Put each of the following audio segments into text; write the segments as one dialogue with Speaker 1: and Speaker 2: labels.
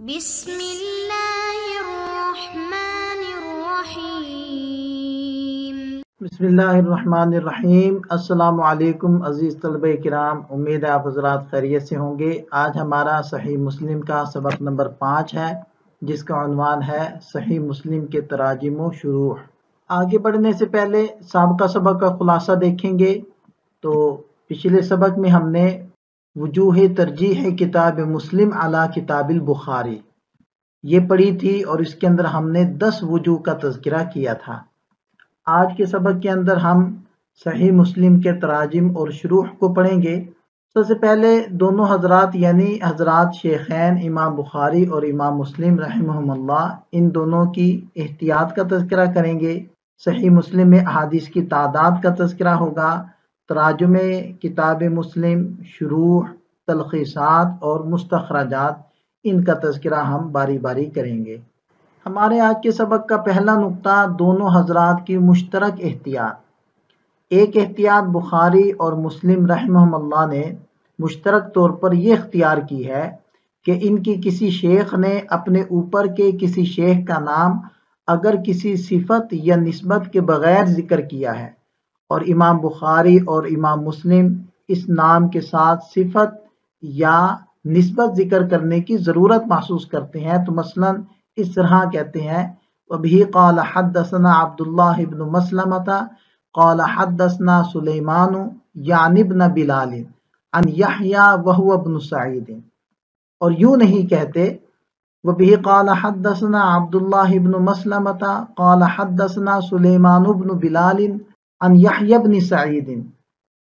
Speaker 1: بسم اللہ الرحمن الرحیم۔
Speaker 2: بسم اللہ الرحمن الرحیم۔ السلام علیکم عزیز طلبہ کرام، امید ہے آپ حضرات خیریت سے ہوں گے۔ آج ہمارا صحیح مسلم کا سبق نمبر 5 ہے، جس کا عنوان ہے صحیح مسلم کے تراجم و شروح۔ آگے بڑھنے سے پہلے سابقہ سبق کا خلاصہ دیکھیں گے تو پچھلے سبق میں ہم نے وجوہ ترجیح کتاب مسلم علی کتاب البخاری یہ پڑھی تھی، اور اس کے اندر ہم نے 10 وجوہ کا تذکرہ کیا تھا۔ آج کے سبق کے اندر ہم صحیح مسلم کے تراجم اور شروح کو پڑھیں گے۔ سب سے پہلے دونوں حضرات یعنی حضرات شیخین امام بخاری اور امام مسلم رحمہم اللہ، ان دونوں کی احتیاط کا تذکرہ کریں گے۔ صحیح مسلم میں احادیث کی تعداد کا تذکرہ ہوگا، تراجم کتاب مسلم، شروح، تلخیصات اور مستخرجات، ان کا تذکرہ ہم باری باری کریں گے۔ ہمارے آج کے سبق کا پہلا نقطہ دونوں حضرات کی مشترک احتیاط۔ ایک احتیاط بخاری اور مسلم رحمہم اللہ نے مشترک طور پر یہ اختیار کی ہے کہ ان کی کسی شیخ نے اپنے اوپر کے کسی شیخ کا نام اگر کسی صفت یا نسبت کے بغیر ذکر کیا ہے، اور امام بخاری اور امام مسلم اس نام کے ساتھ صفت یا نسبت ذکر کرنے کی ضرورت محسوس کرتے ہیں، تو مثلا اس طرح کہتے ہیں وَبِهِ قَالَ حَدَّثَنَا عَبْدُ اللَّهِ بْنُ مَسْلَمَةَ قَالَ حَدَّثْنَا سُلَيْمَانُ یعنی ابن بلال عن یحییٰ وَهُوَ ابن سعید، اور یوں نہیں کہتے وَبِهِ قَالَ حَدَّثَنَا عَبْدُ اللَّهِ بْنُ مَسْلَمَةَ قَالَ حَدَّثَنَا سُلَيْمَانُ بْنُ بلال عن یحییٰ ابن سعید،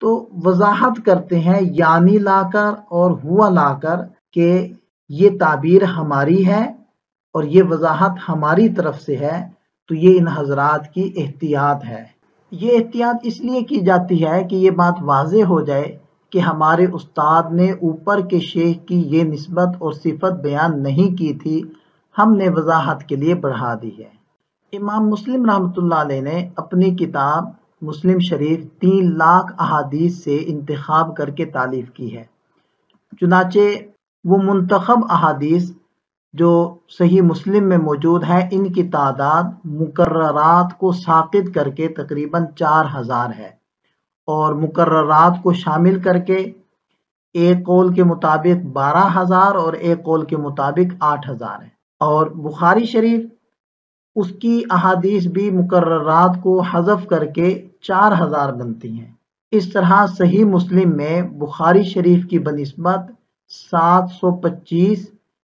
Speaker 2: تو وضاحت کرتے ہیں یعنی لا کر اور ہوا لا کر کہ یہ تعبیر ہماری ہے اور یہ وضاحت ہماری طرف سے ہے، تو یہ ان حضرات کی احتیاط ہے۔ یہ احتیاط اس لیے کی جاتی ہے کہ یہ بات واضح ہو جائے کہ ہمارے استاد نے اوپر کے شیخ کی یہ نسبت اور صفت بیان نہیں کی تھی، ہم نے وضاحت کے لیے بڑھا دی ہے۔ امام مسلم رحمۃ اللہ علیہ نے اپنی کتاب مسلم شریف 3 لاکھ احادیث سے انتخاب کر کے تالیف کی ہے، چنانچہ وہ منتخب احادیث جو صحیح مسلم میں موجود ہے، ان کی تعداد مکررات کو ساقط کر کے تقریباً 4000 ہے، اور مکررات کو شامل کر کے ایک قول کے مطابق 12000 اور ایک قول کے مطابق 8000 ہے، اور بخاری شریف اس کی احادیث بھی مکررات کو حذف کر کے 4000 بنتی ہیں۔ اس طرح صحیح مسلم میں بخاری شریف کی بنسبت 725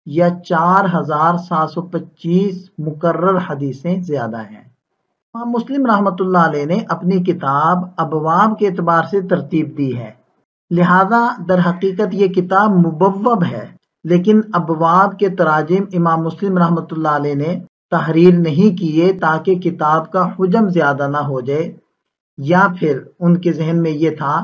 Speaker 2: یا 4725 مکرر حدیثیں زیادہ ہیں۔ امام مسلم رحمۃ اللہ علیہ نے اپنی کتاب ابواب کے اعتبار سے ترتیب دی ہے، لہذا در حقیقت یہ کتاب مبوب ہے، لیکن ابواب کے تراجم امام مسلم رحمۃ اللہ علیہ نے تحریر نہیں کیے تاکہ کتاب کا حجم زیادہ نہ ہو جائے، یا پھر ان کے ذہن میں یہ تھا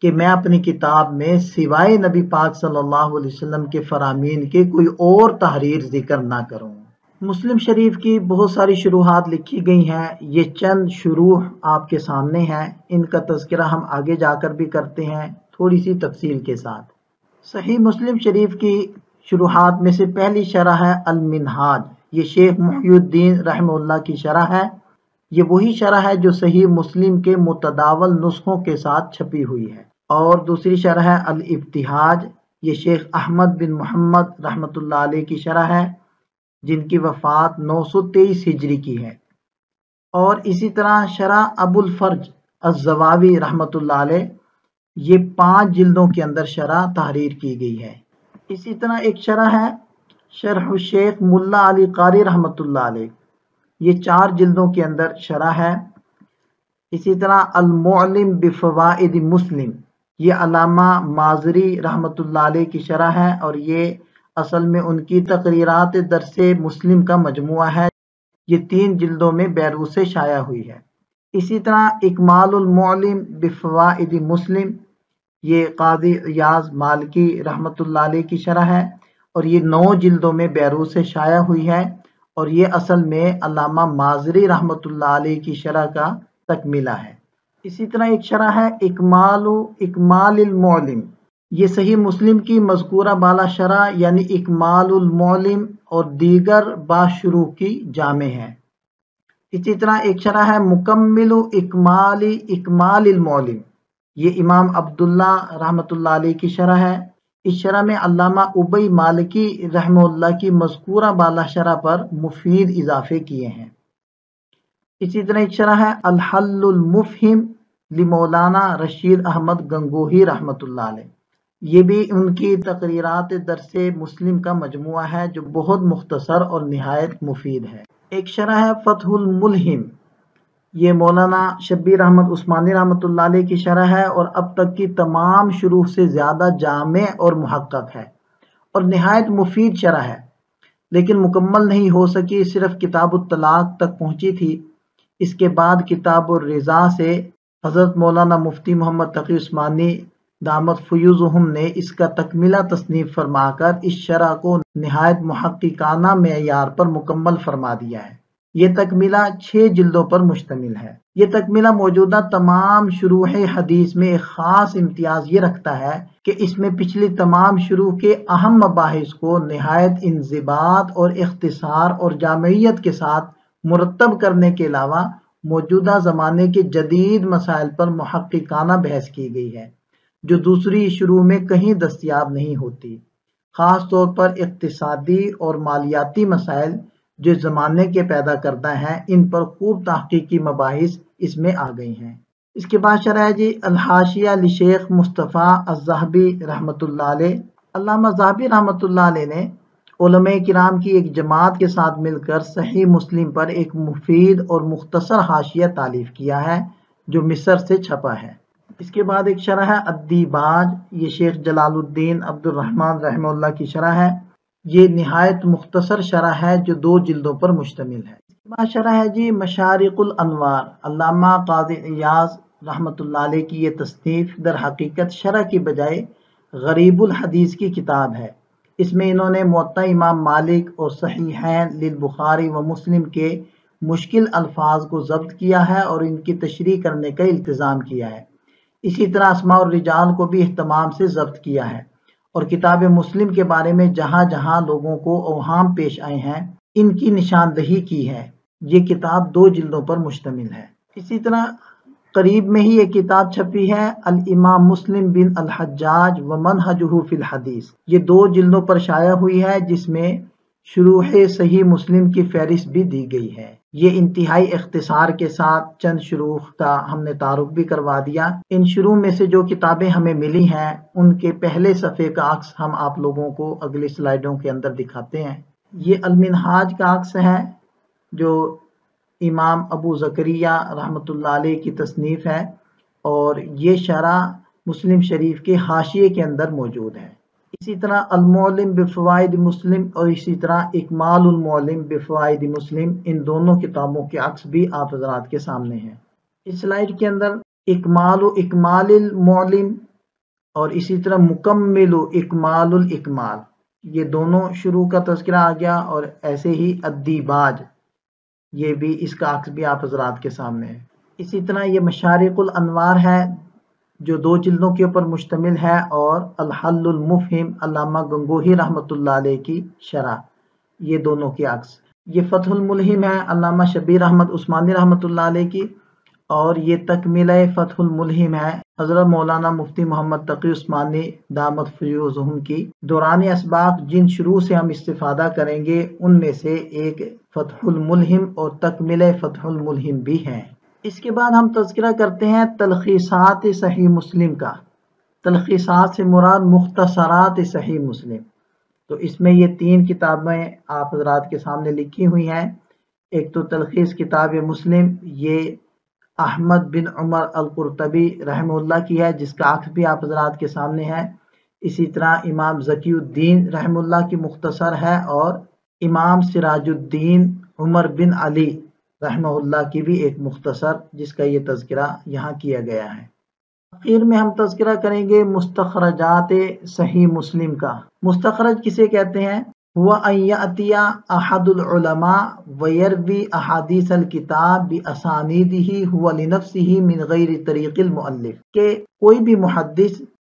Speaker 2: کہ میں اپنی کتاب میں سوائے نبی پاک صلی اللہ علیہ وسلم کے فرامین کے کوئی اور تحریر ذکر نہ کروں۔ مسلم شریف کی بہت ساری شروحات لکھی گئی ہیں، یہ چند شروح آپ کے سامنے ہیں، ان کا تذکرہ ہم آگے جا کر بھی کرتے ہیں تھوڑی سی تفصیل کے ساتھ۔ صحیح مسلم شریف کی شروحات میں سے پہلی شرح ہے المنہاج، یہ شیخ محی الدین رحمہ اللہ کی شرح ہے، یہ وہی شرح ہے جو صحیح مسلم کے متداول نسخوں کے ساتھ چھپی ہوئی ہے۔ اور دوسری شرح ہے الابتہاج، یہ شیخ احمد بن محمد رحمۃ اللہ علیہ کی شرح ہے، جن کی وفات 923 ہجری کی ہے۔ اور اسی طرح شرح ابو الفرج الزواوی رحمۃ اللہ علیہ، یہ 5 جلدوں کے اندر شرح تحریر کی گئی ہے۔ اسی طرح ایک شرح ہے شرح الشیخ ملا علی قاری رحمۃ اللہ علیہ، یہ 4 جلدوں کے اندر شرح ہے۔ اسی طرح المعلم بفوائد مسلم، یہ علامہ مازری رحمۃ اللہ علیہ کی شرح ہے، اور یہ اصل میں ان کی تقریرات درس مسلم کا مجموعہ ہے، یہ 3 جلدوں میں بیروت سے شائع ہوئی ہے۔ اسی طرح اکمال المعلم بفوائد مسلم، یہ قاضی ایاز مالکی رحمۃ اللہ علیہ کی شرح ہے، اور یہ 9 جلدوں میں بیروت سے شائع ہوئی ہے، اور یہ اصل میں علامہ مازری رحمۃ اللہ علیہ کی شرح کا تکملہ ہے۔ اسی طرح ایک شرح ہے اکمال المعلم، یہ صحیح مسلم کی مذکورہ بالا شرح یعنی اکمال المعلم اور دیگر باشروع کی جامع ہے۔ اسی طرح ایک شرح ہے مکمل اکمال المعلم، یہ امام عبداللہ رحمۃ اللہ علیہ کی شرح ہے۔ اس شرح میں علامہ ابی مالکی رحمہ اللہ کی مذکورہ بالا شرح پر مفید اضافے کیے ہیں۔ اسی طرح ایک شرح ہے الحل المفہم لمولانا رشید احمد گنگوہی رحمۃ اللہ علیہ، یہ بھی ان کی تقریرات درس مسلم کا مجموعہ ہے جو بہت مختصر اور نہایت مفید ہے۔ ایک شرح ہے فتح الملہم، یہ مولانا شبیر احمد عثمانی رحمۃ اللہ علیہ کی شرح ہے اور اب تک کی تمام شروح سے زیادہ جامع اور محقق ہے اور نہایت مفید شرح ہے، لیکن مکمل نہیں ہو سکی، صرف کتاب الطلاق تک پہنچی تھی۔ اس کے بعد کتاب الرضا سے حضرت مولانا مفتی محمد تقی عثمانی دامت فیوزہم نے اس کا تکملہ تصنیف فرما کر اس شرح کو نہایت محققانہ معیار پر مکمل فرما دیا ہے۔ یہ تکملہ 6 جلدوں پر مشتمل ہے۔ یہ تکملہ موجودہ تمام شروح حدیث میں ایک خاص امتیاز یہ رکھتا ہے کہ اس میں پچھلی تمام شروح کے اہم مباحث کو نہایت انضباط اور اختصار اور جامعیت کے ساتھ مرتب کرنے کے علاوہ موجودہ زمانے کے جدید مسائل پر محققانہ بحث کی گئی ہے، جو دوسری شروح میں کہیں دستیاب نہیں ہوتی۔ خاص طور پر اقتصادی اور مالیاتی مسائل جو زمانے کے پیدا کردہ ہیں، ان پر خوب تحقیقی مباحث اس میں آ گئی ہیں۔ اس کے بعد شرح ہے جی الحاشیہ لشیخ مصطفیٰ الذہبی رحمۃ اللہ علیہ۔ علامہ ذہبی رحمۃ اللہ علیہ نے علماء کرام کی ایک جماعت کے ساتھ مل کر صحیح مسلم پر ایک مفید اور مختصر حاشیہ تالیف کیا ہے جو مصر سے چھپا ہے۔ اس کے بعد ایک شرح ہے الدیباج، یہ شیخ جلال الدین عبد الرحمن رحمہ اللہ کی شرح ہے۔ یہ نہایت مختصر شرح ہے جو 2 جلدوں پر مشتمل ہے۔ اس کے بعد شرح ہے جی مشارق الانوار، علامہ قاضی ایاز رحمۃ اللہ علیہ کی یہ تصنیف در حقیقت شرح کی بجائے غریب الحدیث کی کتاب ہے۔ اس میں انہوں نے موطا امام مالک اور صحیحین للبخاری و مسلم کے مشکل الفاظ کو ضبط کیا ہے اور ان کی تشریح کرنے کا التزام کیا ہے۔ اسی طرح اسماء الرجال کو بھی اہتمام سے ضبط کیا ہے اور کتاب مسلم کے بارے میں جہاں جہاں لوگوں کو اوہام پیش آئے ہیں ان کی نشاندہی کی ہے۔ یہ کتاب 2 جلدوں پر مشتمل ہے۔ اسی طرح قریب میں ہی ایک کتاب چھپی ہے الامام مسلم بن الحجاج و منہجہ فی الحدیث، یہ 2 جلدوں پر شائع ہوئی ہے جس میں شروح صحیح مسلم کی فہرست بھی دی گئی ہے۔ یہ انتہائی اختصار کے ساتھ چند شروح کا ہم نے تعارف بھی کروا دیا۔ ان شروح میں سے جو کتابیں ہمیں ملی ہیں ان کے پہلے صفحے کا عکس ہم آپ لوگوں کو اگلی سلائیڈوں کے اندر دکھاتے ہیں۔ یہ المنہاج کا عکس ہے جو امام ابو زکریا رحمۃ اللہ علیہ کی تصنیف ہے اور یہ شرح مسلم شریف کے حاشیے کے اندر موجود ہے۔ اسی طرح المعلم بفوائد مسلم اور اسی طرح اکمال المعلم بفوائد مسلم، ان دونوں کتابوں کے عکس بھی آپ حضرات کے سامنے ہیں۔ اس سلائیڈ کے اندر اکمال المعلم اور اسی طرح مکمل اکمال الاکمال، یہ دونوں شروع کا تذکرہ آ گیا، اور ایسے ہی الدیباج، یہ بھی اس کا عکس بھی آپ حضرات کے سامنے ہے۔ اسی طرح یہ مشارق الانوار ہے جو 2 جلدوں کے اوپر مشتمل ہے، اور الحل المفہم علامہ گنگوہی رحمۃ اللہ علیہ کی شرح، یہ دونوں کے عکس۔ یہ فتح الملہم ہے علامہ شبیر احمد عثمانی رحمۃ اللہ علیہ کی، اور یہ تکملہ فتح الملہم ہے حضرت مولانا مفتی محمد تقی عثمانی دامت فیوزہم کی۔ دوران اسباق جن شروع سے ہم استفادہ کریں گے ان میں سے ایک فتح الملہم اور تکملہ فتح الملہم بھی ہیں۔ اس کے بعد ہم تذکرہ کرتے ہیں تلخیصات صحیح مسلم کا۔ تلخیصات سے مراد مختصرات صحیح مسلم، تو اس میں یہ 3 کتابیں آپ حضرات کے سامنے لکھی ہوئی ہیں۔ ایک تو تلخیص کتاب مسلم، یہ احمد بن عمر القرطبی رحمہ اللہ کی ہے جس کا عکس بھی آپ حضرات کے سامنے ہے۔ اسی طرح امام ذکی الدین رحمہ اللہ کی مختصر ہے، اور امام سراج الدین عمر بن علی رحمہ اللہ کی بھی ایک مختصر جس کا یہ تذکرہ یہاں کیا گیا ہے۔ آخر میں ہم تذکرہ کریں گے مستخرجات صحیح مسلم کا۔ مستخرج کسے کہتے ہیں؟ ہوا ان یأتی احد العلماء ویروی احادیث الکتاب باسانیدہ ہوا لنفسہ من غیر طریق المؤلف، کہ کوئی بھی محدث